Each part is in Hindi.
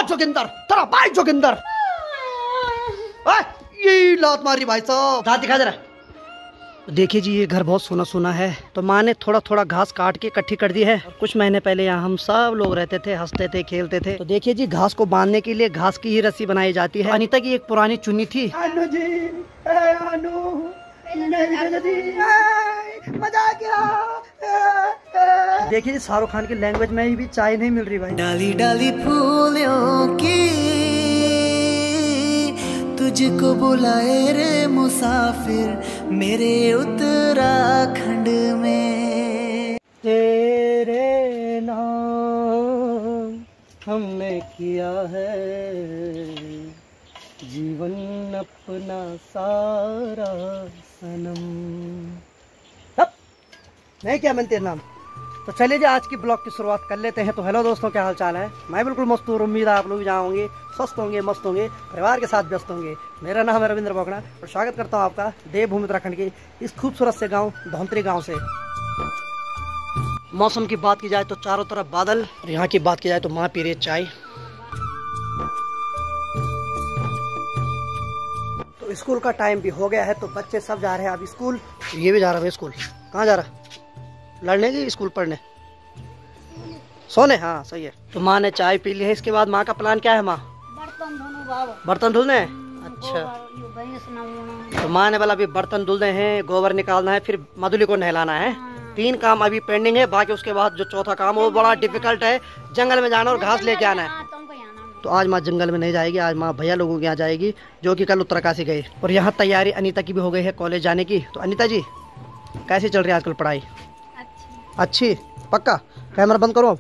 जोगिंदर, तेरा भाई जोगिंदर। ये लात मारी भाई साहब, दांत दिखा जरा। देखिए जी, ये घर बहुत सोना सोना है, तो माँ ने थोड़ा थोड़ा घास काट के इकट्ठी कर दी है। कुछ महीने पहले यहाँ हम सब लोग रहते थे, हंसते थे, खेलते थे। तो देखिए जी, घास को बांधने के लिए घास की ही रस्सी बनाई जाती है। अनीता की एक पुरानी चुन्नी थी। अनु जी, अनु, मजा आ गया। देखिए जी, शाहरुख खान की लैंग्वेज में भी चाय नहीं मिल रही भाई। डाली डाली फूलों की तुझको बुलाए रे मुसाफिर मेरे उत्तराखंड में। तेरे नाम हमने किया है जीवन अपना सारा सनम। नहीं क्या मन तेरा नाम। तो चलिए जी, आज की ब्लॉग की शुरुआत कर लेते हैं। तो हेलो दोस्तों, क्या हाल चाल है? मैं बिल्कुल मस्त हूँ। उम्मीद है आप लोग भी जहाँ होंगे स्वस्थ होंगे, मस्त होंगे, परिवार के साथ व्यस्त होंगे। मेरा नाम है रविंद्र बोकड़ा और स्वागत करता हूँ आपका देवभूमि उत्तराखंड के इस खूबसूरत से गांव धौंतरी गांव से। मौसम की बात की जाए तो चारों तरफ बादल, और यहाँ की बात की जाए तो माँ पी रही है चाय। तो स्कूल का टाइम भी हो गया है, तो बच्चे सब जा रहे हैं अब स्कूल। ये भी जा रहा है स्कूल। कहाँ जा रहा? लड़ने की स्कूल पढ़ने, सोने? हाँ सही है। तो माँ ने चाय पी ली है। इसके बाद माँ का प्लान क्या है माँ? बर्तन धोने बाबा। बर्तन धुलने? अच्छा। तो माँ ने बोला अभी बर्तन धुलने हैं, गोबर निकालना है, फिर मधुली को नहलाना है। 3 काम अभी पेंडिंग है। बाकी उसके बाद जो चौथा काम वो बड़ा डिफिकल्ट है, जंगल में जाना और घास लेके आना है। तो आज माँ जंगल में नहीं जाएगी, आज माँ भैया लोगों के यहाँ जाएगी, जो कि कल उत्तरकाशी गई। और यहाँ तैयारी अनीता की भी हो गई है कॉलेज जाने की। तो अनीता जी, कैसी चल रही है आजकल पढ़ाई? अच्छी? पक्का? कैमरा बंद करो अब।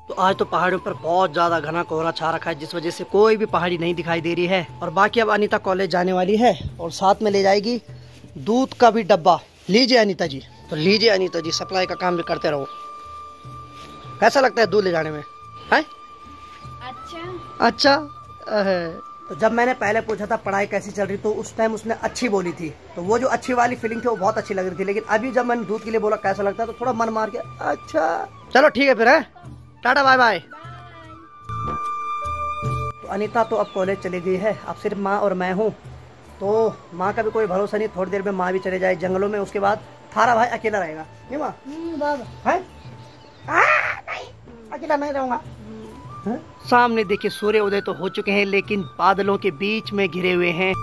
तो आज तो पहाड़ियों पर बहुत ज्यादा घना कोहरा छा रखा है, जिस वजह से कोई भी पहाड़ी नहीं दिखाई दे रही है। और बाकी अब अनीता कॉलेज जाने वाली है और साथ में ले जाएगी दूध का भी डब्बा। लीजिए अनीता जी। तो लीजिए अनीता जी, सप्लाई का काम भी करते रहो। कैसा लगता है दूध ले जाने में? है अच्छा। तो जब मैंने पहले पूछा था पढ़ाई कैसी चल रही, तो उस टाइम उसने अच्छी बोली थी। तो वो जो अच्छी वाली फीलिंग थी वो बहुत अच्छी लग रही थी। लेकिन अभी जब मैंने दूध के लिए बोला कैसा लगता है, तो थोड़ा मन मार के अच्छा चलो ठीक है फिर, है टाटा बाय बाय। तो अनीता तो अब कॉलेज चली गई है, अब सिर्फ माँ और मैं हूँ। तो माँ का भी कोई भरोसा नहीं, थोड़ी देर में माँ भी चले जाए जंगलों में, उसके बाद थारा भाई अकेला रहेगा। नहीं माँ? है अकेला नहीं रहूंगा। सामने देखिए सूर्य उदय तो हो चुके हैं, लेकिन बादलों के बीच में घिरे हुए हैं।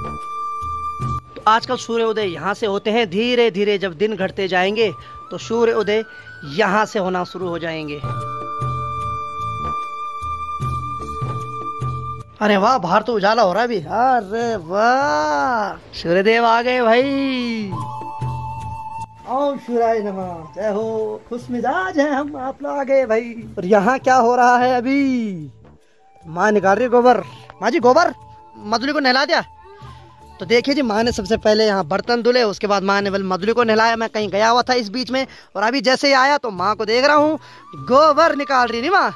तो आजकल सूर्य उदय यहाँ से होते हैं। धीरे धीरे जब दिन घटते जाएंगे तो सूर्य उदय यहाँ से होना शुरू हो जाएंगे। अरे वाह, बाहर तो उजाला हो रहा है अभी। अरे वाह, सूर्यदेव आ गए भाई। ओम शिवाय नमः, जय हो। खुश मिजाज है हम, आप लोग आ गए भाई। और यहाँ क्या हो रहा है अभी? माँ निकाल रही गोबर। माँ जी गोबर मधुली को नहला दिया। तो देखिए जी, माँ ने सबसे पहले यहाँ बर्तन धुले, उसके बाद माँ ने मधुली को नहलाया। मैं कहीं गया हुआ था इस बीच में, और अभी जैसे ही आया तो माँ को देख रहा हूँ गोबर निकाल रही। नहीं माँ?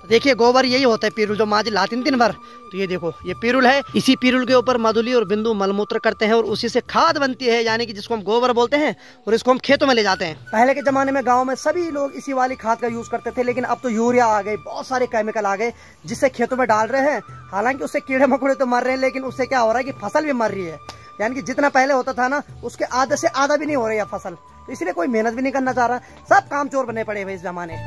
देखिए गोबर यही होता है, पिरुल जो माँ जी लाती दिन भर। तो ये देखो, ये पिरुल है। इसी पिरुल के ऊपर मधुली और बिंदु मलमूत्र करते हैं और उसी से खाद बनती है, यानी कि जिसको हम गोबर बोलते हैं, और इसको हम खेतों में ले जाते हैं। पहले के जमाने में गांव में सभी लोग इसी वाली खाद का यूज करते थे, लेकिन अब तो यूरिया आ गई, बहुत सारे केमिकल आ गए, जिससे खेतों में डाल रहे हैं। हालांकि उससे कीड़े मकोड़े तो मर रहे हैं, लेकिन उससे क्या हो रहा है कि फसल भी मर रही है। यानी कि जितना पहले होता था ना, उसके आधे से आधा भी नहीं हो रही है फसल। तो इसलिए कोई मेहनत भी नहीं करना चाह रहा, सब काम चोर बने पड़े भाई इस जमाने।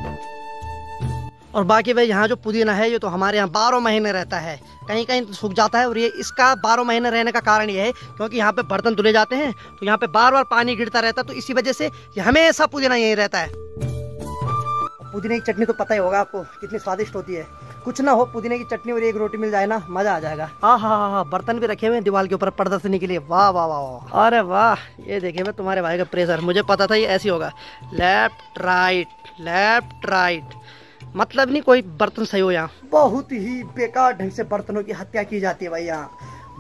और बाकी भाई यहाँ जो पुदीना है, ये तो हमारे यहाँ 12 महीने रहता है, कहीं कहीं तो सूख जाता है। और ये इसका 12 महीने रहने का कारण ये है क्योंकि यहाँ पे बर्तन धुले जाते हैं, तो यहाँ पे बार बार पानी गिरता रहता है, तो इसी वजह से ये हमेशा पुदीना यही रहता है। पुदीने की चटनी तो पता ही होगा आपको कितनी स्वादिष्ट होती है। कुछ ना हो, पुदीने की चटनी और एक रोटी मिल जाए ना, मजा आ जाएगा। हाँ, बर्तन भी रखे हुए हैं दीवार के ऊपर प्रदर्शनी के लिए। वाह वाह वाह वाह, अरे वाह। ये देखिए मैं तुम्हारे भाई का प्रेशर, मुझे पता था ये ऐसी होगा। लेफ्ट राइट, मतलब नहीं कोई बर्तन सही हो। यहाँ बहुत ही बेकार ढंग से बर्तनों की हत्या की जाती है भाई। यहाँ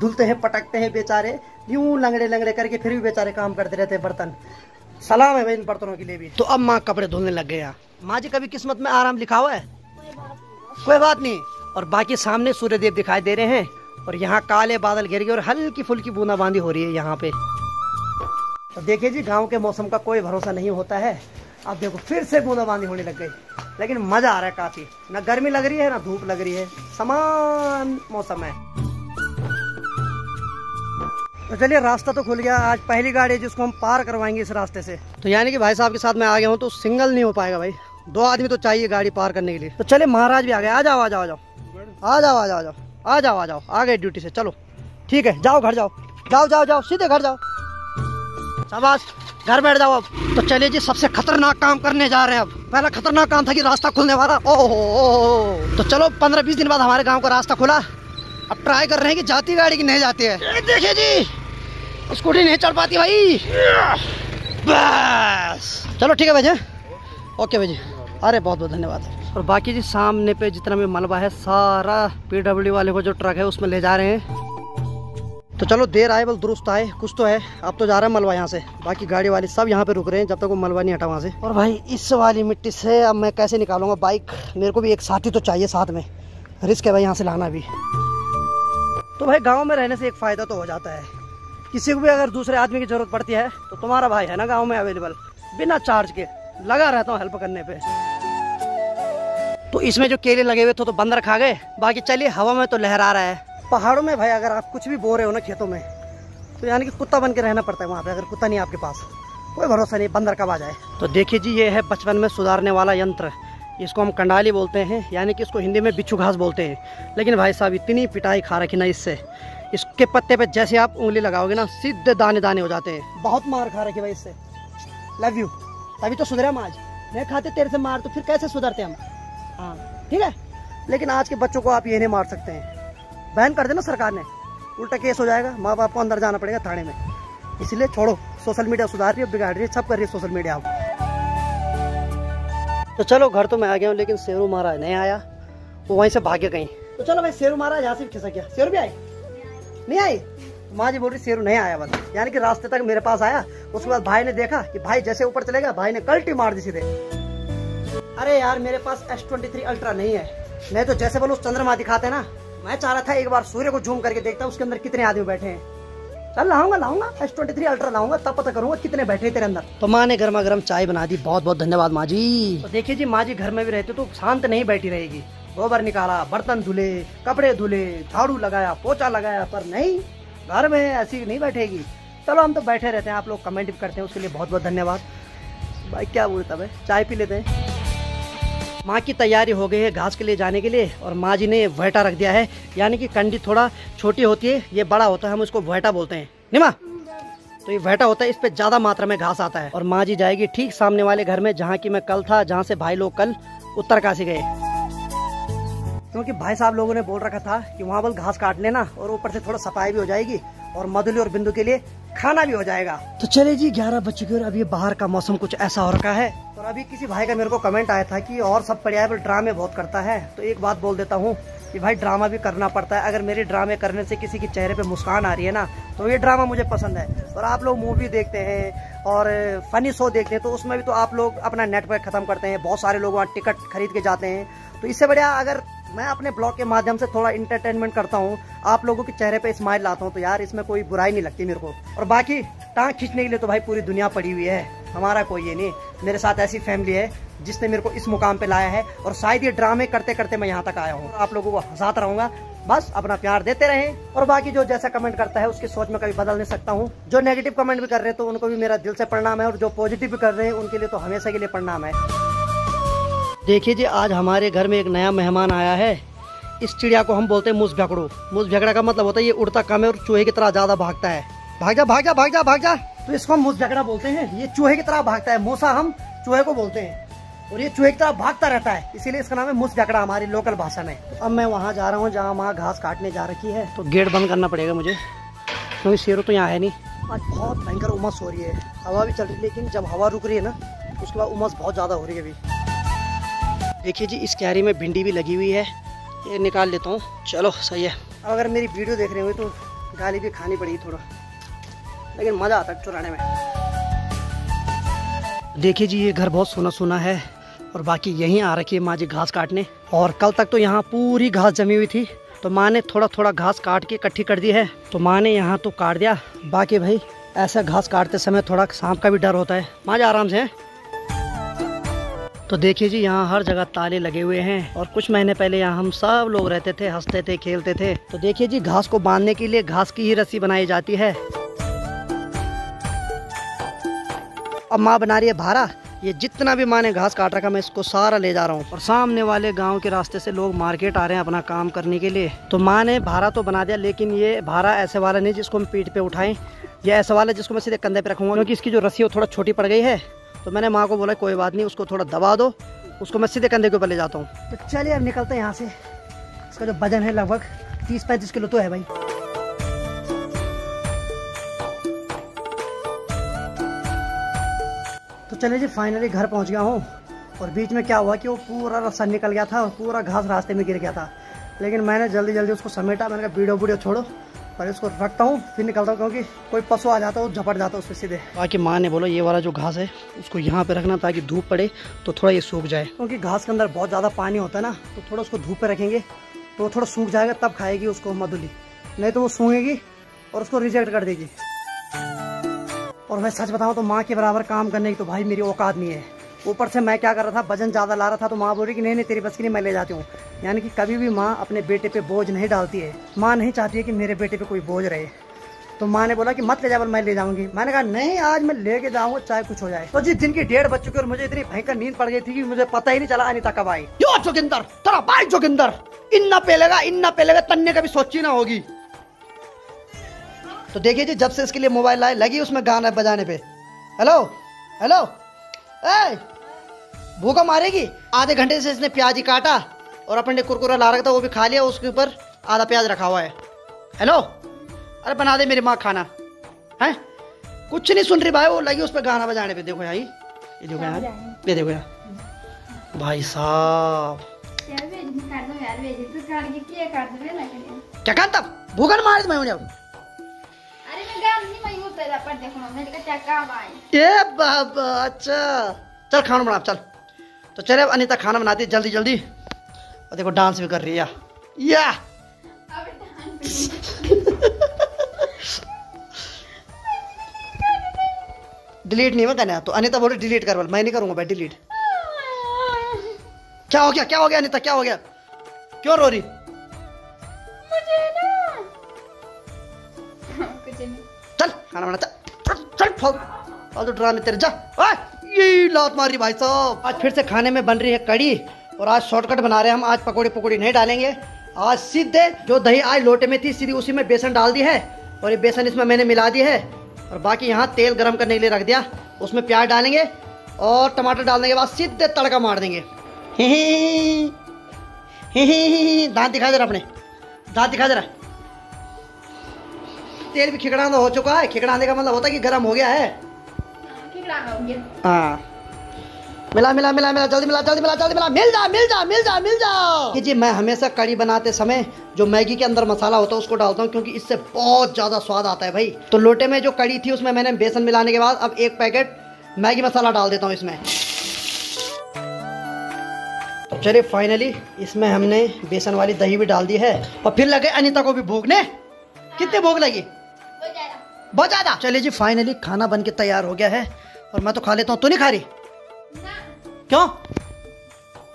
धुलते हैं, पटकते हैं बेचारे, यूं लंगड़े करके, फिर भी बेचारे काम करते रहते हैं बर्तन। सलाम है भाई इन बर्तनों के लिए भी। तो अब माँ कपड़े धुलने लग गए। यहाँ माँ जी कभी किस्मत में आराम लिखा हुआ है? कोई बात नहीं। और बाकी सामने सूर्यदेव दिखाई दे रहे हैं, और यहाँ काले बादल घिर गए और हल्की फुल्की बूंदाबांदी हो रही है यहाँ पे। तो देखिए जी, गाँव के मौसम का कोई भरोसा नहीं होता है। अब देखो फिर से बूंदाबांदी होने लग गई, लेकिन मजा आ रहा है काफी। ना गर्मी लग रही है ना धूप लग रही है, समान मौसम है। तो चलिए रास्ता तो खुल गया। आज पहली गाड़ी है जिसको हम पार करवाएंगे इस रास्ते से। तो यानी कि भाई साहब के साथ मैं आ गया हूँ, तो सिंगल नहीं हो पाएगा भाई, 2 आदमी तो चाहिए गाड़ी पार करने के लिए। तो चलिए महाराज भी आ गए। आ जाओ आ जाओ आ जाओ आ जाओ आ जाओ आ जाओ आ जाओ आ जाओ, आ गए ड्यूटी से। चलो ठीक है, जाओ घर जाओ, जाओ जाओ जाओ सीधे घर जाओ, शाबाश घर बैठ जाओ अब। तो चलिए जी सबसे खतरनाक काम करने जा रहे हैं अब। पहला खतरनाक काम था कि रास्ता खुलने वाला, ओहो। तो चलो 15-20 दिन बाद हमारे गांव का रास्ता खुला। अब ट्राई कर रहे हैं कि जाती गाड़ी की नहीं जाती है। देखिए जी स्कूटी नहीं चढ़ पाती भाई, बस चलो ठीक है भाई। ओके भाई जी, अरे बहुत बहुत धन्यवाद। और बाकी जी सामने पे जितना भी मलबा है सारा PWD वाले को जो ट्रक है उसमें ले जा रहे हैं। तो चलो देर आए बल दुरुस्त आए, कुछ तो है। अब तो जा रहा है मलबा यहाँ से, बाकी गाड़ी वाले सब यहाँ पे रुक रहे हैं जब तक वो मलबा नहीं हटा वहाँ से। और भाई इस वाली मिट्टी से अब मैं कैसे निकालूंगा बाइक, मेरे को भी एक साथी तो चाहिए साथ में, रिस्क है भाई यहाँ से लाना भी। तो भाई गाँव में रहने से एक फ़ायदा तो हो जाता है, किसी को भी अगर दूसरे आदमी की ज़रूरत पड़ती है तो तुम्हारा भाई है ना गाँव में अवेलेबल, बिना चार्ज के लगा रहता हूँ हेल्प करने पे। तो इसमें जो केले लगे हुए थे तो बंदर खा गए, बाकी चलिए हवा में तो लहरा रहा है। पहाड़ों में भाई अगर आप कुछ भी बो रहे हो ना खेतों में, तो यानी कि कुत्ता बन के रहना पड़ता है वहाँ पे। अगर कुत्ता नहीं आपके पास, कोई भरोसा नहीं बंदर कब आ जाए। तो देखिए जी ये है बचपन में सुधारने वाला यंत्र, इसको हम कंडाली बोलते हैं, यानी कि इसको हिंदी में बिच्छू घास बोलते हैं। लेकिन भाई साहब इतनी पिटाई खा रखी ना इससे, इसके पत्ते पे जैसे आप उंगली लगाओगे ना सीधे दाने दाने हो जाते हैं। बहुत मार खा रखी भाई इससे। लव यू, तभी तो सुधरे हम आज। नहीं खाते तेरे से मार तो फिर कैसे सुधरते हम। हाँ ठीक है, लेकिन आज के बच्चों को आप ये नहीं मार सकते हैं, बैन कर देना सरकार ने, उल्टा केस हो जाएगा, माँ बाप को अंदर जाना पड़ेगा थाने में। इसलिए छोड़ो, सोशल मीडिया सुधार रही है, बिगाड़ रही है, सब कर रही है सोशल मीडिया। तो चलो घर तो मैं आ गया हूँ, लेकिन शेरू महाराज नहीं आया, वो वहीं से भाग्य कहीं। तो चलो भाई शेरू महाराज यहाँ से खिसक गया। शेरू भी आई नहीं आई, माँ जी बोल रही शेरू नहीं आया बस, यानी कि रास्ते तक मेरे पास आया। उसके बाद भाई ने देखा कि भाई जैसे ऊपर चलेगा, भाई ने कल्टी मार दी सीधे। अरे यार मेरे पास S23 अल्ट्रा नहीं है, नहीं तो जैसे बोलो चंद्रमा दिखाते ना। मैं चाह रहा था एक बार सूर्य को जूम करके देखता उसके अंदर कितने आदमी बैठे हैं। चल लाऊंगा S23 अल्ट्रा लाऊंगा, तब पता करूंगा कितने बैठे तेरे अंदर। तो माँ ने गर्मा गर्म चाय बना दी, बहुत बहुत धन्यवाद माँ जी। तो देखिए जी माँ जी घर में भी रहते तो शांत नहीं बैठी रहेगी, गोबर निकाला, बर्तन धुले, कपड़े धुले, झाड़ू लगाया, पोछा लगाया, पर नहीं घर में ऐसी नहीं बैठेगी। चलो हम तो बैठे रहते हैं, आप लोग कमेंट भी करते हैं, उसके लिए बहुत बहुत धन्यवाद। भाई क्या बोलता भाई, चाय पी लेते हैं। माँ की तैयारी हो गई है घास के लिए जाने के लिए, और माँ जी ने वहटा रख दिया है, यानी कि कंडी थोड़ा छोटी होती है, ये बड़ा होता है, हम उसको वहटा बोलते हैं। नहीं माँ, तो ये वहटा होता है, इस पे ज्यादा मात्रा में घास आता है। और माँ जी जाएगी ठीक सामने वाले घर में जहाँ की मैं कल था, जहाँ से भाई लोग कल उत्तरकाशी गए, क्योंकि भाई साहब लोगों ने बोल रखा था कि वहाँ बस घास काट लेना, और ऊपर से थोड़ा सफाई भी हो जाएगी, और मधुली और बिंदु के लिए खाना भी हो जाएगा। तो चले जी 11 बज चुके और अभी बाहर का मौसम कुछ ऐसा हो रखा है। और अभी किसी भाई का मेरे को कमेंट आया था कि और सब पर्याय ड्रामे बहुत करता है, तो एक बात बोल देता हूँ कि भाई ड्रामा भी करना पड़ता है। अगर मेरे ड्रामे करने से किसी के चेहरे पे मुस्कान आ रही है ना, तो ये ड्रामा मुझे पसंद है। और आप लोग मूवी देखते हैं और फनी शो देखते हैं, तो उसमें भी तो आप लोग अपना नेट पैक खत्म करते हैं, बहुत सारे लोग वहाँ टिकट खरीद के जाते हैं। तो इससे बढ़िया अगर मैं अपने ब्लॉग के माध्यम से थोड़ा इंटरटेनमेंट करता हूँ, आप लोगों के चेहरे पे स्माइल लाता हूँ, तो यार इसमें कोई बुराई नहीं लगती मेरे को। और बाकी टांग खींचने के लिए तो भाई पूरी दुनिया पड़ी हुई है, हमारा कोई ये नहीं। मेरे साथ ऐसी फैमिली है जिसने मेरे को इस मुकाम पे लाया है, और शायद ये ड्रामे करते करते मैं यहाँ तक आया हूँ। आप लोगों को हंसाता रहूंगा, बस अपना प्यार देते रहें। और बाकी जो जैसा कमेंट करता है उसकी सोच में कभी बदल नहीं सकता हूँ। जो नेगेटिव कमेंट भी कर रहे हैं तो उनको भी मेरा दिल से प्रणाम है, और जो पॉजिटिव भी कर रहे हैं उनके लिए तो हमेशा के लिए प्रणाम है। देखिए जी आज हमारे घर में एक नया मेहमान आया है। इस चिड़िया को हम बोलते हैं मूस भकड़ू। मूस भकड़ा का मतलब होता है ये उड़ता कम है और चूहे की तरह ज्यादा भागता है। भाग जा भाग जा भाग जा भाग जा, तो इसको हम मूस भकड़ा बोलते हैं। ये चूहे की तरह भागता है, मूसा हम चूहे को बोलते हैं, और ये चूहे की तरह भागता रहता है, इसीलिए इसका नाम है मूस भकड़ा हमारी लोकल भाषा में। तो अब मैं वहाँ जा रहा हूँ जहाँ माँ घास काटने जा रखी है, तो गेट बंद करना पड़ेगा मुझे, क्योंकि शेरू तो यहाँ है नहीं। आज बहुत भयंकर उमस हो रही है, हवा भी चल रही है, लेकिन जब हवा रुक रही है ना उसके बाद उमस बहुत ज्यादा हो रही है। अभी देखिए जी इस क्यारी में भिंडी भी लगी हुई है, ये निकाल लेता हूँ। चलो सही है। अब अगर मेरी वीडियो देख रहे हो तो गाली भी खानी पड़ेगी थोड़ा, लेकिन मजा आता है चुराने में। देखिए जी ये घर बहुत सोना सोना है, और बाकी यहीं आ रखी है माँ जी घास काटने। और कल तक तो यहाँ पूरी घास जमी हुई थी, तो माँ ने थोड़ा थोड़ा घास काट के इकट्ठी कर दी है, तो माँ ने यहाँ तो काट दिया। बाकी भाई ऐसा घास काटते समय थोड़ा सांप का भी डर होता है। माँ जी आराम से है। तो देखिए जी, यहाँ हर जगह ताले लगे हुए हैं और कुछ महीने पहले यहाँ हम सब लोग रहते थे, हंसते थे, खेलते थे। तो देखिए जी, घास को बांधने के लिए घास की ही रस्सी बनाई जाती है। अब माँ बना रही है भारा। ये जितना भी माँ ने घास काट रखा मैं इसको सारा ले जा रहा हूँ। और सामने वाले गांव के रास्ते से लोग मार्केट आ रहे हैं अपना काम करने के लिए। तो माँ ने भारा तो बना दिया, लेकिन ये भारा ऐसे वाला नहीं जिसको हम पीठ पे उठाएं। ये ऐसा वाला जिसको मैं सीधे कंधे पे रखूंगा, क्योंकि इसकी जो रस्सी है वो थोड़ा छोटी पड़ गई है। तो मैंने माँ को बोला कोई बात नहीं, उसको थोड़ा दबा दो, उसको मैं सीधे कंधे के ऊपर ले जाता हूँ। तो चलिए अब निकलते हैं यहाँ से। इसका जो वजन है लगभग 30-35 किलो तो है भाई। तो चलिए जी, फाइनली घर पहुँच गया हूँ। और बीच में क्या हुआ कि वो पूरा रस्सा निकल गया था और पूरा घास रास्ते में गिर गया था। लेकिन मैंने जल्दी जल्दी उसको समेटा। मैंने कहा वीडियो छोड़ो, पर इसको रखता हूँ फिर निकलता हूँ, क्योंकि कोई पशु आ जाता है वो झपट जाता है उससे सीधे। बाकी माँ ने बोला ये वाला जो घास है उसको यहाँ पे रखना, ताकि धूप पड़े तो थोड़ा ये सूख जाए, क्योंकि घास के अंदर बहुत ज़्यादा पानी होता है ना। तो थोड़ा उसको धूप पे रखेंगे तो वो थोड़ा सूख जाएगा, तब खाएगी उसको मधुली, नहीं तो वो सूंघेगी और उसको रिजेक्ट कर देगी। और मैं सच बताऊँ तो माँ के बराबर काम करने की तो भाई मेरी औकात नहीं है। ऊपर से मैं क्या कर रहा था, वजन ज़्यादा ला रहा था, तो माँ बोल रही कि नहीं तेरी बस की नहीं, मैं ले जाती हूँ। यानी कि कभी भी माँ अपने बेटे पे बोझ नहीं डालती है। माँ नहीं चाहती है कि मेरे बेटे पे कोई बोझ रहे। तो माँ ने बोला कि मत ले जा, मैं ले जाऊंगी। मैंने कहा नहीं, आज मैं लेके जाऊंगा चाहे कुछ हो जाए। तो जिस दिन की 1:30 बज चुकी और मुझे इतनी भयंकर नींद पड़ गई थी कि मुझे पता ही नहीं चला अनीता कब आई। यो जोगिंदर, तेरा भाई जोगिंदर, इन्ना पेलेगा तन्ने कभी सोची ना होगी। तो देखिए जी, जब से इसके लिए मोबाइल लाए लगी उसमें गाना बजाने पे। हेलो हेलो, भूखा मारेगी। आधे घंटे से इसने प्याज ही काटा और अपने कुरकुरा ला रखा था वो भी खा लिया, उसके ऊपर आधा प्याज रखा हुआ है। हेलो, अरे बना दे मेरी माँ खाना है। कुछ नहीं सुन रही भाई, वो लगी उस पर गाना बजाने पे। देखो यार, ये देखो यार, ये देखो यार भाई साहब, क्या कहता भूखन मार मैं ये बाबा। अच्छा चल खाना बना चल। तो चले अब अनीता खाना बनाती है जल्दी जल्दी। और देखो डांस भी कर रही है या डिलीट नहीं मैं करना। तो अनीता बोल रही डिलीट कर, मैं नहीं करूंगा भाई डिलीट। क्या हो गया अनीता, क्या हो गया, क्यों रो रही? चल खाना बना, चल फालतू ड्रामे तेरे, जा। ये लात मारी भाई साहब। आज फिर से खाने में बन रही है कड़ी, और आज शॉर्टकट बना रहे हैं हम। आज पकौड़ी नहीं डालेंगे, आज सीधे जो दही आज लोटे में थी सीधी उसी में बेसन डाल दी है, और ये बेसन इसमें मैंने मिला दी है। और बाकी यहाँ तेल गरम करने के लिए रख दिया, उसमें प्याज डालेंगे और टमाटर डालने के बाद सीधे तड़का मार देंगे। दांत दिखा जरा, अपने दांत दिखा जरा। तेल भी खिकड़ाना हो चुका है। खिकड़ाने का मतलब होता है कि गरम हो गया है। हाँ, मिला जल्दी मिला, मिल जा। जी मैं हमेशा कड़ी बनाते समय जो मैगी के अंदर मसाला होता है उसको डालता हूँ, क्योंकि इससे बहुत ज्यादा स्वाद आता है भाई। तो लोटे में जो कड़ी थी उसमें मैंने बेसन मिलाने के बाद अब 1 पैकेट मैगी मसाला डाल देता हूँ इसमें। तो चलिए फाइनली इसमें हमने बेसन वाली दही भी डाल दी है, और फिर लगे अनीता को भी भूखने। कितनी भूख लगी? बहुत ज्यादा। चलिए जी फाइनली खाना बन के तैयार हो गया है, और मैं तो खा लेता हूँ। तू नहीं खा रही? क्यों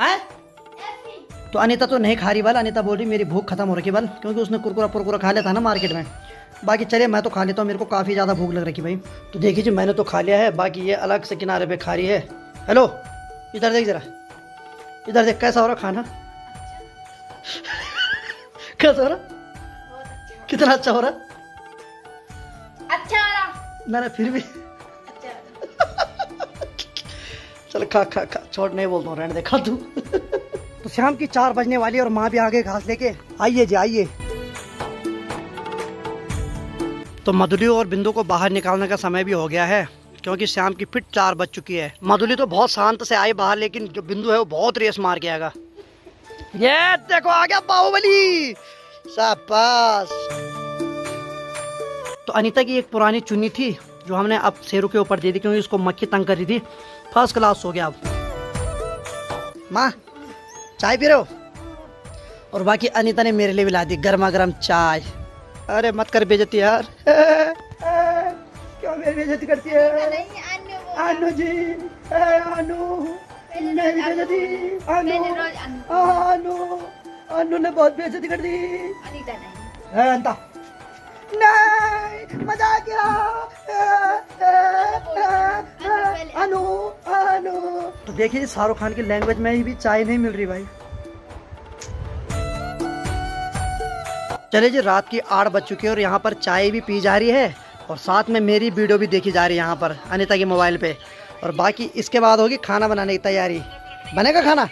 है? तो अनीता तो नहीं खा रही बल। अनीता बोल रही मेरी भूख खत्म हो रही बल, क्योंकि उसने कुरकुरा खा लिया था ना मार्केट में। बाकी चलिए मैं तो खा लेता हूँ, मेरे को काफ़ी ज़्यादा भूख लग रही भाई। तो देखिए जी मैंने तो खा लिया है, बाकी ये अलग से किनारे पे खा रही है। हेलो इधर देख जरा, इधर देख कैसा हो रहा खाना। कैसा हो रहा? कितना अच्छा हो रहा? अच्छा हो रहा ना, फिर भी चल खा छोड़, नहीं बोलता हूँ, रहने दे, खा तू। तो शाम की 4 बजने वाली और माँ भी आगे घास लेके। आइए जी आइए। तो मधुली और बिंदु को बाहर निकालने का समय भी हो गया है, क्योंकि शाम की फिर 4 बज चुकी है। मधुली तो बहुत शांत से आई बाहर, लेकिन जो बिंदु है वो बहुत रेस मार के आएगा। ये देखो आ गया बाहुबली, शाबाश। तो अनीता की एक पुरानी चुन्नी थी जो हमने अब शेरू के ऊपर दे दी, क्योंकि उसको मक्खी तंग कर रही थी। फर्स्ट क्लास हो गया। अब माँ चाय पी रहे हो? और बाकी अनीता ने मेरे लिए भी ला दी गर्मा गर्म चाय। अरे मत कर बेइज्जती यार। क्यों मेरी बेइज्जती करती है? अनु जी, अनु ने बेइज्जती, अनु ने बहुत बेइज्जती कर दी। अनीता नहीं, अनीता नहीं, मजा आ गया। अनु अनु। तो देखिए शाहरुख खान की लैंग्वेज में ही भी चाय नहीं मिल रही भाई। चलिए जी, रात की 8 बज चुकी है और यहाँ पर चाय भी पी जा रही है और साथ में मेरी वीडियो भी देखी जा रही है यहाँ पर अनीता के मोबाइल पे। और बाकी इसके बाद होगी खाना बनाने की तैयारी। बनेगा खाना।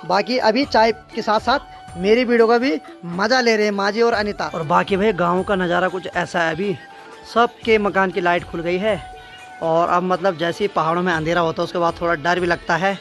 बाकी अभी चाय के साथ साथ मेरी वीडियो का भी मजा ले रहे हैं माजी और अनीता। और बाकी भाई गांव का नज़ारा कुछ ऐसा है, अभी सबके मकान की लाइट खुल गई है और अब मतलब जैसे ही पहाड़ों में अंधेरा होता है उसके बाद थोड़ा डर भी लगता है।